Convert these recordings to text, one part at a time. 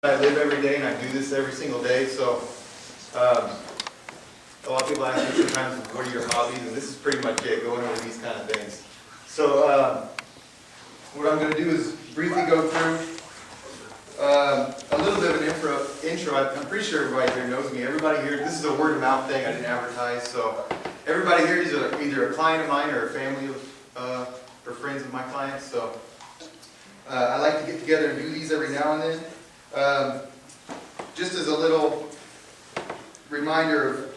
I live every day and I do this every single day, so a lot of people ask me sometimes, what are your hobbies? And this is pretty much it, going over these kind of things. So what I'm going to do is briefly go through a little bit of an intro. I'm pretty sure everybody here knows me. Everybody here, this is a word of mouth thing, I didn't advertise, so everybody here is either a client of mine or a family of, or friends of my clients, so I like to get together and do these every now and then. Just as a little reminder of,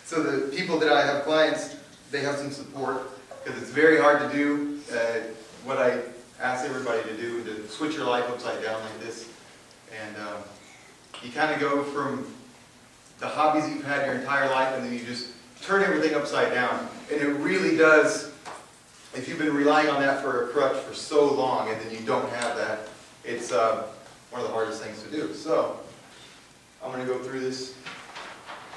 so the people that I have clients, they have some support, because it's very hard to do what I ask everybody to do, to switch your life upside down like this. And you kind of go from the hobbies you've had your entire life, and then you just turn everything upside down. And it really does, if you've been relying on that for a crutch for so long, and then you don't have that, it's one of the hardest things to do. So, I'm going to go through this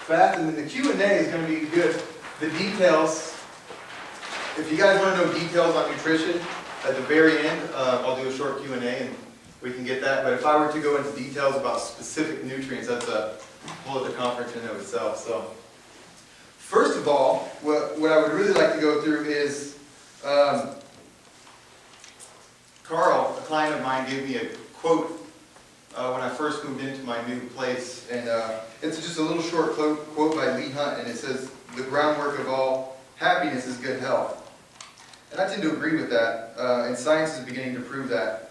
fast, and then the Q&A is going to be good. The details, if you guys want to know details on nutrition, at the very end, I'll do a short Q&A and we can get that. But if I were to go into details about specific nutrients, that's a whole other conference in and of itself. So, first of all, what I would really like to go through is, Carl, a client of mine, gave me a quote when I first moved into my new place, and it's just a little short quote by Lee Hunt, and it says, "The groundwork of all happiness is good health." And I tend to agree with that, and science is beginning to prove that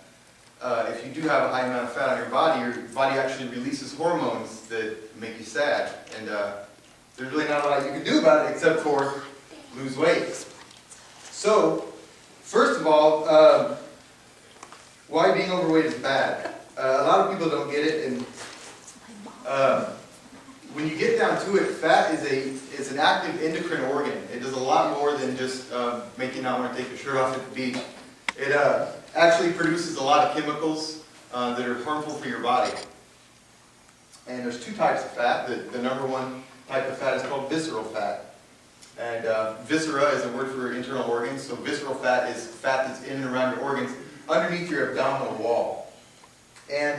if you do have a high amount of fat on your body actually releases hormones that make you sad, and there's really not a lot you can do about it except for lose weight. So, first of all, why being overweight is bad. A lot of people don't get it, and when you get down to it, fat is an active endocrine organ. It does a lot more than just make you not want to take your shirt off at the beach. It actually produces a lot of chemicals that are harmful for your body. And there's two types of fat. The number one type of fat is called visceral fat. And viscera is a word for internal organs, so visceral fat is fat that's in and around your organs, underneath your abdominal wall. And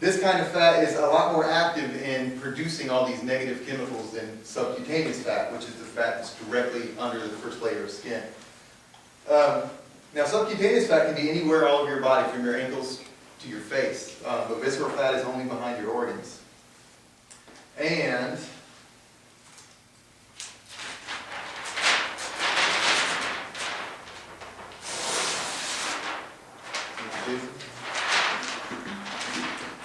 this kind of fat is a lot more active in producing all these negative chemicals than subcutaneous fat, which is the fat that's directly under the first layer of skin. Now, subcutaneous fat can be anywhere all over your body, from your ankles to your face, but visceral fat is only behind your organs. And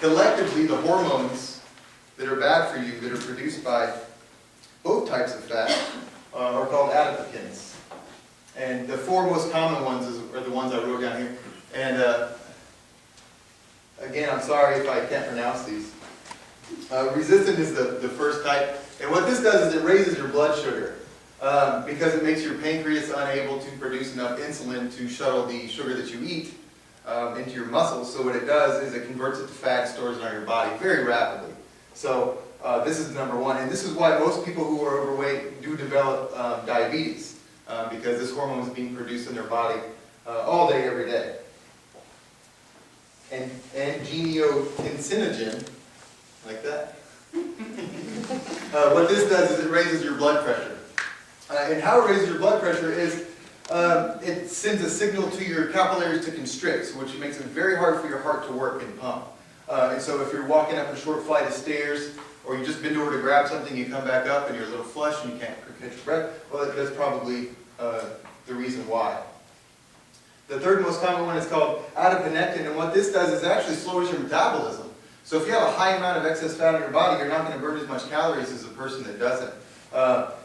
collectively, the hormones that are bad for you, that are produced by both types of fat, are called adipokines. And the four most common ones are the ones I wrote down here. And again, I'm sorry if I can't pronounce these. Resistant is the first type. And what this does is it raises your blood sugar because it makes your pancreas unable to produce enough insulin to shuttle the sugar that you eat into your muscles. So what it does is it converts it to fat, stores it on your body very rapidly. So this is number one, and this is why most people who are overweight do develop diabetes, because this hormone is being produced in their body all day, every day. And angiotensinogen, like that. What this does is it raises your blood pressure. And how it raises your blood pressure is it sends a signal to your capillaries to constrict, which makes it very hard for your heart to work and pump. And so if you're walking up a short flight of stairs, or you just bend over to grab something, you come back up and you're a little flush and you can't catch your breath, well, that's probably the reason why. The third most common one is called adiponectin, and what this does is it actually slows your metabolism. So if you have a high amount of excess fat in your body, you're not going to burn as much calories as a person that doesn't.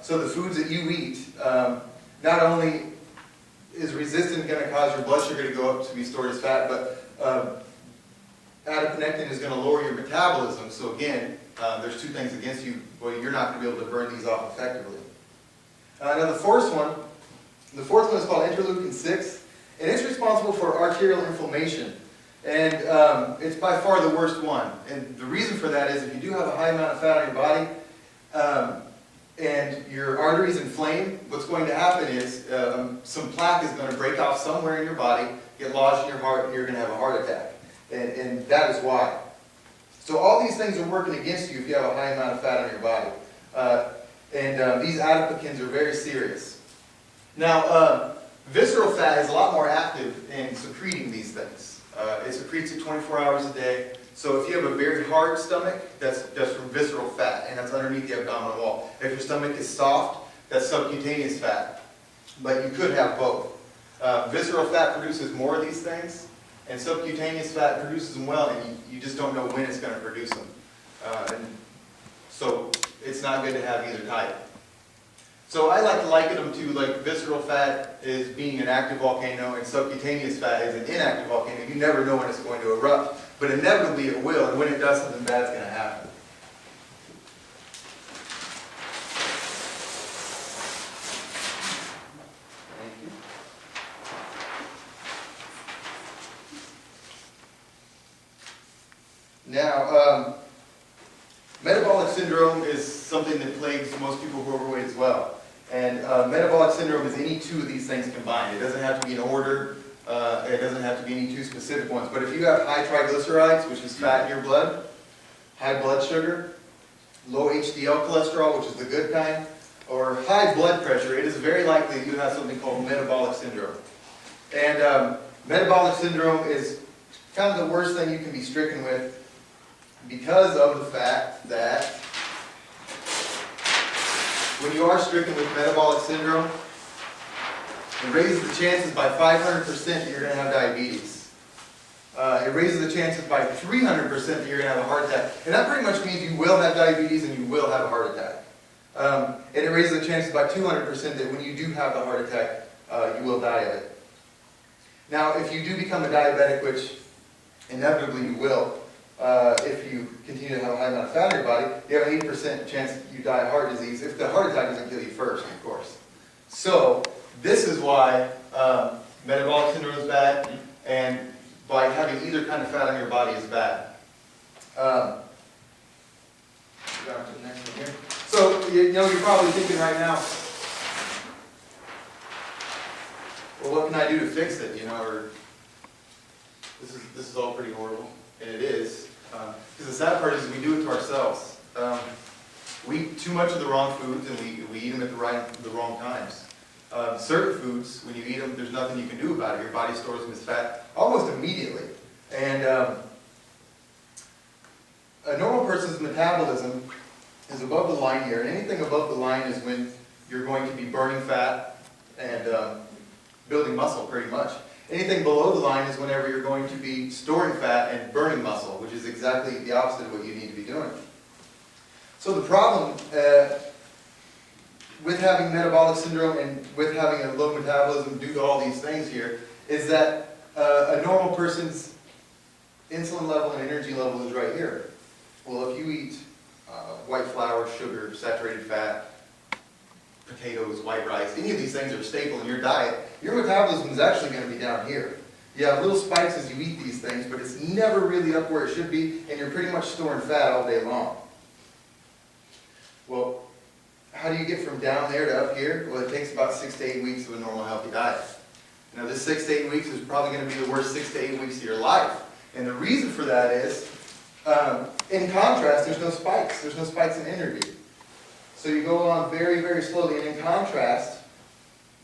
So the foods that you eat, not only is resistant going to cause your blood sugar to go up to be stored as fat, but adiponectin is going to lower your metabolism. So again, there's two things against you. Well, you're not going to be able to burn these off effectively. Now the fourth one is called interleukin-6, and it's responsible for arterial inflammation. And it's by far the worst one. And the reason for that is if you do have a high amount of fat on your body, and your arteries inflame, what's going to happen is some plaque is going to break off somewhere in your body, get lodged in your heart, and you're going to have a heart attack. And that is why. So all these things are working against you if you have a high amount of fat on your body. These adipokines are very serious. Now, visceral fat is a lot more active in secreting these things. It secretes it 24 hours a day. So if you have a very hard stomach, that's from visceral fat, and that's underneath the abdominal wall. If your stomach is soft, that's subcutaneous fat. But you could have both. Visceral fat produces more of these things, and subcutaneous fat produces them well, and you just don't know when it's going to produce them. So it's not good to have either type. So I like to liken them to, like, visceral fat is being an active volcano, and subcutaneous fat is an inactive volcano. You never know when it's going to erupt, but inevitably it will, and when it does, something bad's going to happen. Now, metabolic syndrome is something that plagues most people who are overweight as well. And metabolic syndrome is any two of these things combined. It doesn't have to be in order. It doesn't have to be any two specific ones. But if you have high triglycerides, which is fat in your blood, high blood sugar, low HDL cholesterol, which is the good kind, or high blood pressure, it is very likely you have something called metabolic syndrome. And metabolic syndrome is kind of the worst thing you can be stricken with, because of the fact that when you are stricken with metabolic syndrome, it raises the chances by 500% that you're going to have diabetes. It raises the chances by 300% that you're going to have a heart attack. And that pretty much means you will have diabetes and you will have a heart attack. And it raises the chances by 200% that when you do have the heart attack, you will die of it. Now, if you do become a diabetic, which inevitably you will, if you continue to have a high amount of fat in your body, you have an 80% chance that you die of heart disease, if the heart attack doesn't kill you first, of course. So, this is why metabolic syndrome is bad, and why having either kind of fat on your body is bad. Go to the next one here. So, you know, you're probably thinking right now, well, what can I do to fix it? You know, or this is all pretty horrible, and it is. Because the sad part is we do it to ourselves. We eat too much of the wrong foods, and we eat them at the wrong times. Certain foods, when you eat them, there's nothing you can do about it. Your body stores them as fat almost immediately. And a normal person's metabolism is above the line here, and anything above the line is when you're going to be burning fat and building muscle, pretty much. Anything below the line is whenever you're going to be storing fat and burning muscle, which is exactly the opposite of what you need to be doing. So the problem with having metabolic syndrome and with having a low metabolism due to all these things here is that a normal person's insulin level and energy level is right here. Well, if you eat white flour, sugar, saturated fat, potatoes, white rice, any of these things are a staple in your diet, your metabolism is actually going to be down here. You have little spikes as you eat these things, but it's never really up where it should be, and you're pretty much storing fat all day long. Well, how do you get from down there to up here? Well, it takes about 6 to 8 weeks of a normal healthy diet. Now, this 6 to 8 weeks is probably going to be the worst 6 to 8 weeks of your life. And the reason for that is, in contrast, there's no spikes. There's no spikes in energy. So you go on very, very slowly, and in contrast,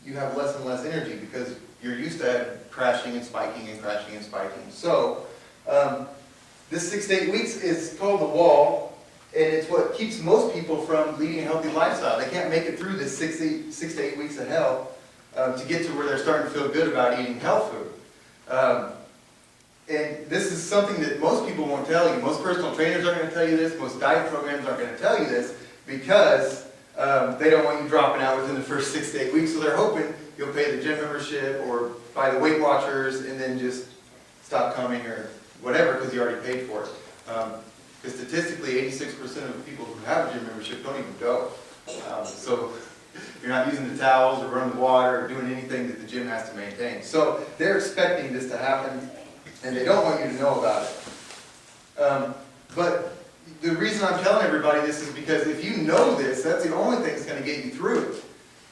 you have less and less energy because you're used to crashing and spiking and crashing and spiking. So this 6 to 8 weeks is called the wall, and it's what keeps most people from leading a healthy lifestyle. They can't make it through this 6 to 8 weeks of hell to get to where they're starting to feel good about eating health food. And this is something that most people won't tell you. Most personal trainers aren't going to tell you this. Most diet programs aren't going to tell you this because they don't want you dropping out within the first 6 to 8 weeks. So they're hoping you'll pay the gym membership or buy the Weight Watchers and then just stop coming or whatever because you already paid for it. Because statistically, 86% of the people who have a gym membership don't even go. So you're not using the towels or running the water or doing anything that the gym has to maintain. So they're expecting this to happen, and they don't want you to know about it. But the reason I'm telling everybody this is because if you know this, that's the only thing that's going to get you through it.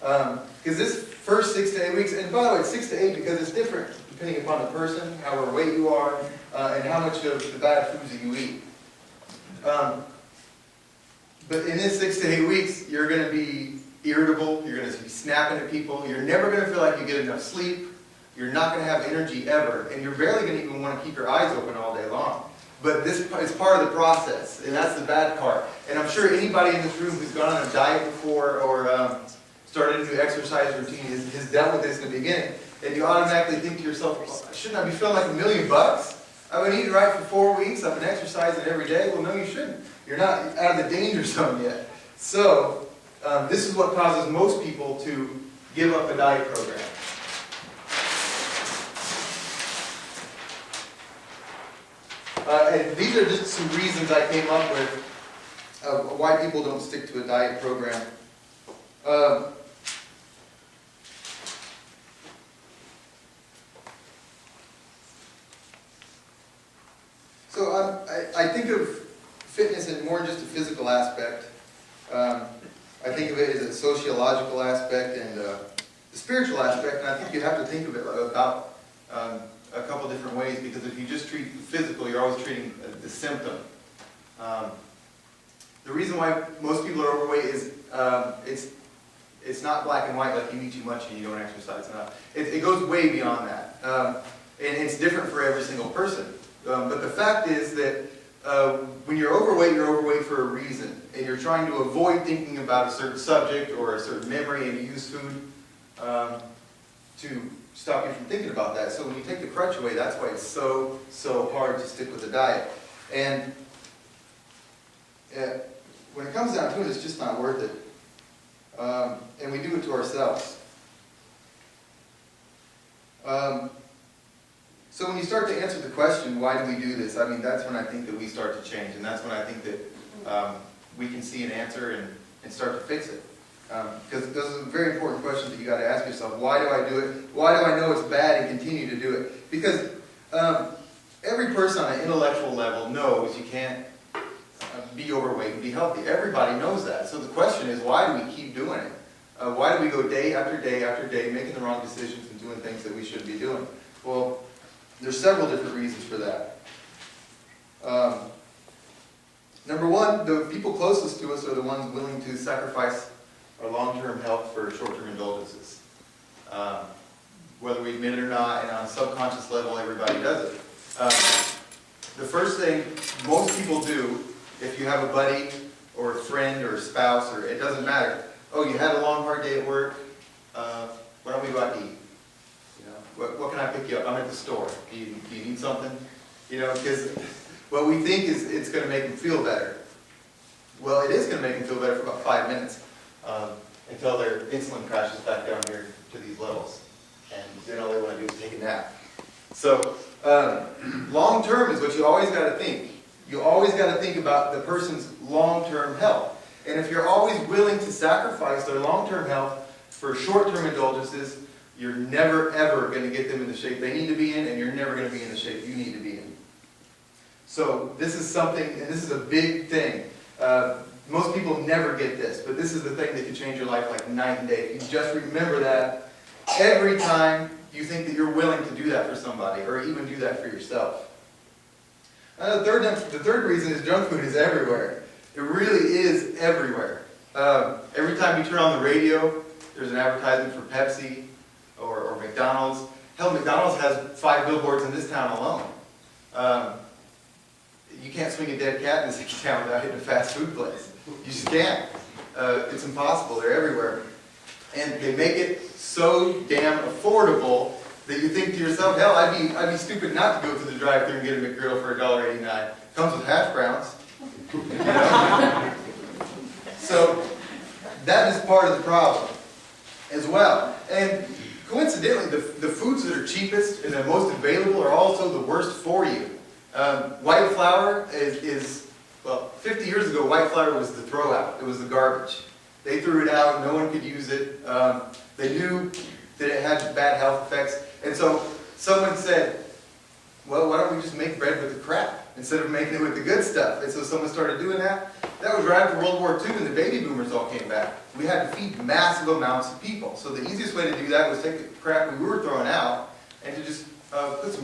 Because this first 6 to 8 weeks, and by the way, it's 6 to 8 because it's different depending upon the person, however weight you are, and how much of the bad foods that you eat. But in this 6 to 8 weeks, you're going to be irritable, you're going to be snapping at people, you're never going to feel like you get enough sleep, you're not going to have energy ever, and you're barely going to even want to keep your eyes open all day long. But this is part of the process, and that's the bad part. And I'm sure anybody in this room who's gone on a diet before or started a new exercise routine has dealt with this in the beginning, and you automatically think to yourself, well, shouldn't I be feeling like $1,000,000? I've been eating right for 4 weeks, I've been exercising every day. Well, no, you shouldn't. You're not out of the danger zone yet. So, this is what causes most people to give up a diet program. And these are just some reasons I came up with why people don't stick to a diet program. So I think of fitness in more than just a physical aspect. I think of it as a sociological aspect and a spiritual aspect, and I think you have to think of it about a couple different ways, because if you just treat the physical, you're always treating the symptom. The reason why most people are overweight is it's not black and white, like you eat too much and you don't exercise enough. It goes way beyond that. And it's different for every single person. But the fact is that when you're overweight for a reason, and you're trying to avoid thinking about a certain subject or a certain memory, and you use food to stop you from thinking about that. So when you take the crutch away, that's why it's so hard to stick with the diet. And when it comes down to it, it's just not worth it. And we do it to ourselves. So when you start to answer the question, why do we do this? I mean, that's when I think that we start to change, and that's when I think that we can see an answer and start to fix it. Because those are very important questions that you got to ask yourself. Why do I do it? Why do I know it's bad and continue to do it? Because every person on an intellectual level knows you can't be overweight and be healthy. Everybody knows that. So the question is, why do we keep doing it? Why do we go day after day after day making the wrong decisions and doing things that we shouldn't be doing? Well, there's several different reasons for that. Number one, the people closest to us are the ones willing to sacrifice our long-term health for short-term indulgences. Whether we admit it or not, and on a subconscious level, everybody does it. The first thing most people do, if you have a buddy or a friend or a spouse, or it doesn't matter. Oh, you had a long, hard day at work. Why don't we go out to eat? You know, what can I pick you up? I'm at the store. Do you need something? You know, because what we think is it's going to make them feel better. Well, it is going to make them feel better for about 5 minutes until their insulin crashes back down here to these levels, and then all they want to do is take a nap. So, long term is what you always got to think. You always got to think about the person's long-term health. And if you're always willing to sacrifice their long-term health for short-term indulgences, you're never, ever going to get them in the shape they need to be in, and you're never going to be in the shape you need to be in. So this is something, and this is a big thing. Most people never get this, but this is the thing that can change your life like night and day. If you just remember that every time you think that you're willing to do that for somebody, or even do that for yourself. The third reason is junk food is everywhere. It really is everywhere. Every time you turn on the radio, there's an advertisement for Pepsi or McDonald's. Hell, McDonald's has 5 billboards in this town alone. You can't swing a dead cat in this town without hitting a fast food place. You just can't. It's impossible. They're everywhere. And they make it so damn affordable that you think to yourself, hell, I'd be stupid not to go to the drive-thru and get a McGriddle for $1.89. Comes with hash browns. You know? So that is part of the problem as well. And coincidentally, the foods that are cheapest and the most available are also the worst for you. White flour is, well, 50 years ago, white flour was the throw-out. It was the garbage. They threw it out. No one could use it. They knew that it had bad health effects. And so someone said, well, why don't we just make bread with the crap instead of making it with the good stuff? And so someone started doing that. That was right after World War II, and the baby boomers all came back. We had to feed massive amounts of people. So the easiest way to do that was take the crap we were throwing out and to just put some